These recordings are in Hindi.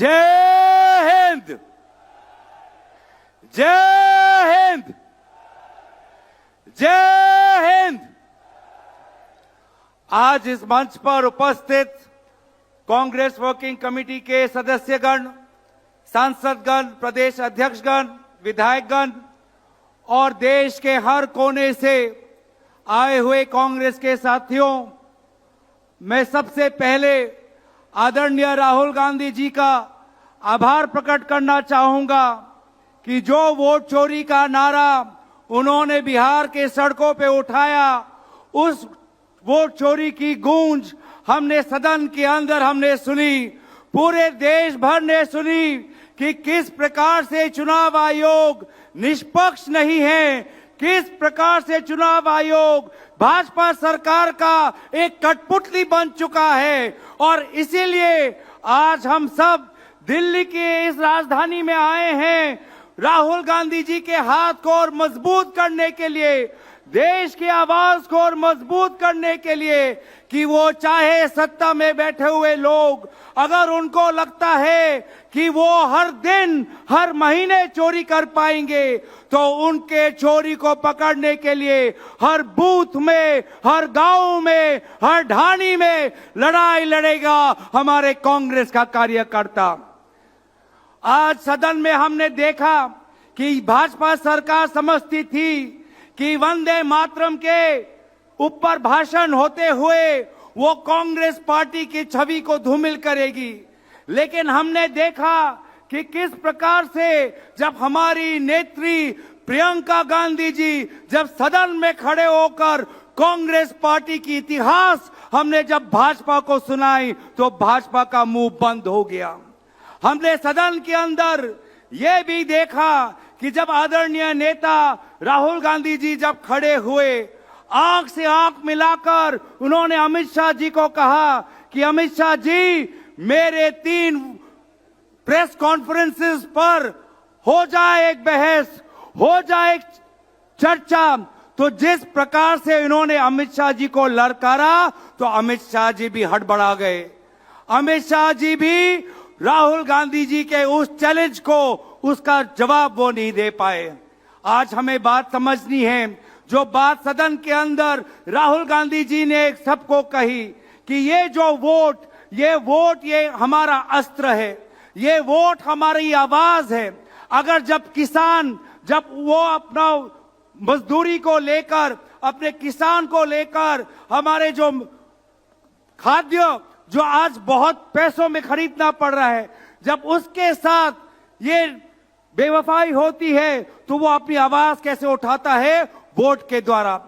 जय हिंद, जय हिंद, जय हिंद। आज इस मंच पर उपस्थित कांग्रेस वर्किंग कमेटी के सदस्यगण, सांसदगण, प्रदेश अध्यक्षगण, विधायकगण और देश के हर कोने से आए हुए कांग्रेस के साथियों, मैं सबसे पहले आदरणीय राहुल गांधी जी का आभार प्रकट करना चाहूंगा कि जो वोट चोरी का नारा उन्होंने बिहार के सड़कों पे उठाया, उस वोट चोरी की गूंज हमने सदन के अंदर हमने सुनी, पूरे देश भर ने सुनी कि किस प्रकार से चुनाव आयोग निष्पक्ष नहीं है, किस प्रकार से चुनाव आयोग भाजपा सरकार का एक कठपुतली बन चुका है। और इसीलिए आज हम सब दिल्ली के इस राजधानी में आए हैं राहुल गांधी जी के हाथ को और मजबूत करने के लिए, देश की आवाज को और मजबूत करने के लिए कि वो चाहे सत्ता में बैठे हुए लोग, अगर उनको लगता है कि वो हर दिन हर महीने चोरी कर पाएंगे, तो उनके चोरी को पकड़ने के लिए हर बूथ में, हर गांव में, हर ढाणी में लड़ाई लड़ेगा हमारे कांग्रेस का कार्यकर्ता। आज सदन में हमने देखा कि भाजपा सरकार समझती थी कि वंदे मातरम के ऊपर भाषण होते हुए वो कांग्रेस पार्टी की छवि को धूमिल करेगी, लेकिन हमने देखा कि किस प्रकार से जब हमारी नेत्री प्रियंका गांधी जी जब सदन में खड़े होकर कांग्रेस पार्टी की इतिहास हमने जब भाजपा को सुनाई तो भाजपा का मुंह बंद हो गया। हमने सदन के अंदर ये भी देखा कि जब आदरणीय नेता राहुल गांधी जी जब खड़े हुए, आंख से आंख मिलाकर उन्होंने अमित शाह जी को कहा कि अमित शाह जी, मेरे 3 प्रेस कॉन्फ्रेंसेस पर हो जाए एक बहस, हो जाए एक चर्चा। तो जिस प्रकार से इन्होंने अमित शाह जी को ललकारा तो अमित शाह जी भी हड़बड़ा गए। अमित शाह जी भी राहुल गांधी जी के उस चैलेंज को, उसका जवाब वो नहीं दे पाए। आज हमें बात समझनी है, जो बात सदन के अंदर राहुल गांधी जी ने सबको कही कि ये जो वोट, ये हमारा अस्त्र है, ये वोट हमारी आवाज है। अगर जब किसान, जब वो अपना मजदूरी को लेकर, अपने किसान को लेकर, हमारे जो खाद्य जो आज बहुत पैसों में खरीदना पड़ रहा है, जब उसके साथ ये बेवफाई होती है तो वो अपनी आवाज कैसे उठाता है? वोट के द्वारा।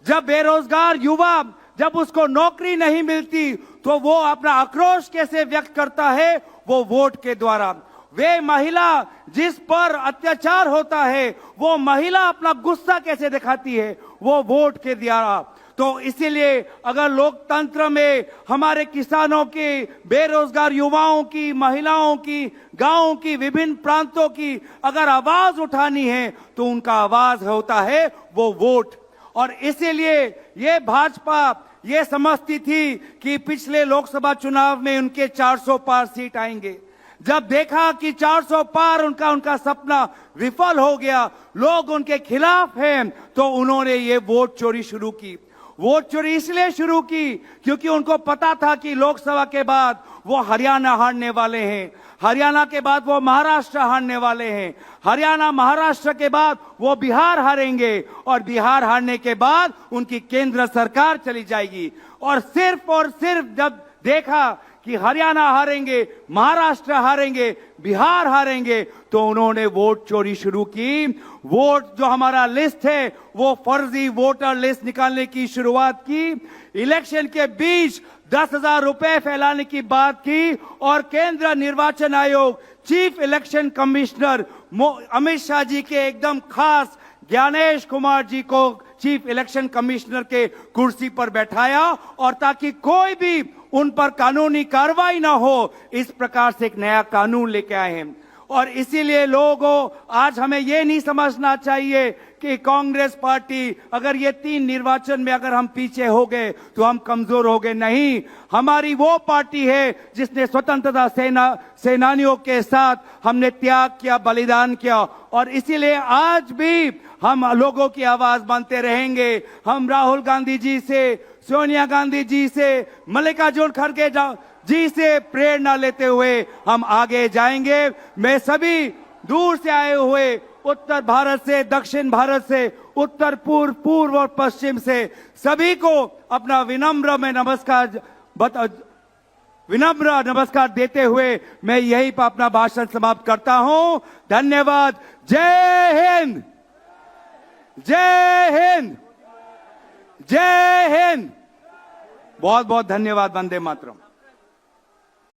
जब बेरोजगार युवा, जब उसको नौकरी नहीं मिलती तो वो अपना आक्रोश कैसे व्यक्त करता है? वो वोट के द्वारा। वे महिला जिस पर अत्याचार होता है, वो महिला अपना गुस्सा कैसे दिखाती है? वो वोट के द्वारा। तो इसीलिए अगर लोकतंत्र में हमारे किसानों की, बेरोजगार युवाओं की, महिलाओं की, गांवों की, विभिन्न प्रांतों की अगर आवाज उठानी है तो उनका आवाज होता है वो वोट। और इसीलिए ये भाजपा ये समझती थी कि पिछले लोकसभा चुनाव में उनके 400 पार सीट आएंगे। जब देखा कि 400 पार उनका सपना विफल हो गया, लोग उनके खिलाफ हैं, तो उन्होंने ये वोट चोरी शुरू की। वोट चोरी इसलिए शुरू की क्योंकि उनको पता था कि लोकसभा के बाद वो हरियाणा हारने वाले हैं, हरियाणा के बाद वो महाराष्ट्र हारने वाले हैं, हरियाणा महाराष्ट्र के बाद वो बिहार हारेंगे और बिहार हारने के बाद उनकी केंद्र सरकार चली जाएगी। और सिर्फ जब देखा कि हरियाणा हारेंगे, महाराष्ट्र हारेंगे, बिहार हारेंगे, तो उन्होंने वोट चोरी शुरू की। वोट जो हमारा लिस्ट है वो फर्जी वोटर लिस्ट निकालने की शुरुआत की। इलेक्शन के बीच 10,000 रुपए फैलाने की बात की और केंद्र निर्वाचन आयोग, chief election commissioner Amit Shah ji के एकदम खास ज्ञानेश कुमार जी को चीफ इलेक्शन कमिश्नर के कुर्सी पर बैठाया, और ताकि कोई भी उन पर कानूनी कार्रवाई ना हो, इस प्रकार से एक नया कानून लेके आए हैं। और इसीलिए लोगों आज हमें ये नहीं समझना चाहिए कि कांग्रेस पार्टी अगर ये 3 निर्वाचन में अगर हम पीछे हो गए तो हम कमजोर हो गए। नहीं, हमारी वो पार्टी है जिसने स्वतंत्रता सेनानियों के साथ हमने त्याग किया, बलिदान किया, और इसीलिए आज भी हम लोगों की आवाज बनते रहेंगे। हम राहुल गांधी जी से, सोनिया गांधी जी से, मल्लिकार्जुन खड़गे जी से प्रेरणा लेते हुए हम आगे जाएंगे। मैं सभी दूर से आए हुए उत्तर भारत से, दक्षिण भारत से, उत्तर पूर्व, पूर्व और पश्चिम से सभी को अपना विनम्र नमस्कार देते हुए मैं यहीं पर अपना भाषण समाप्त करता हूं। धन्यवाद। जय हिंद, जय हिंद, जय हिंद। बहुत बहुत धन्यवाद। वंदे मातरम।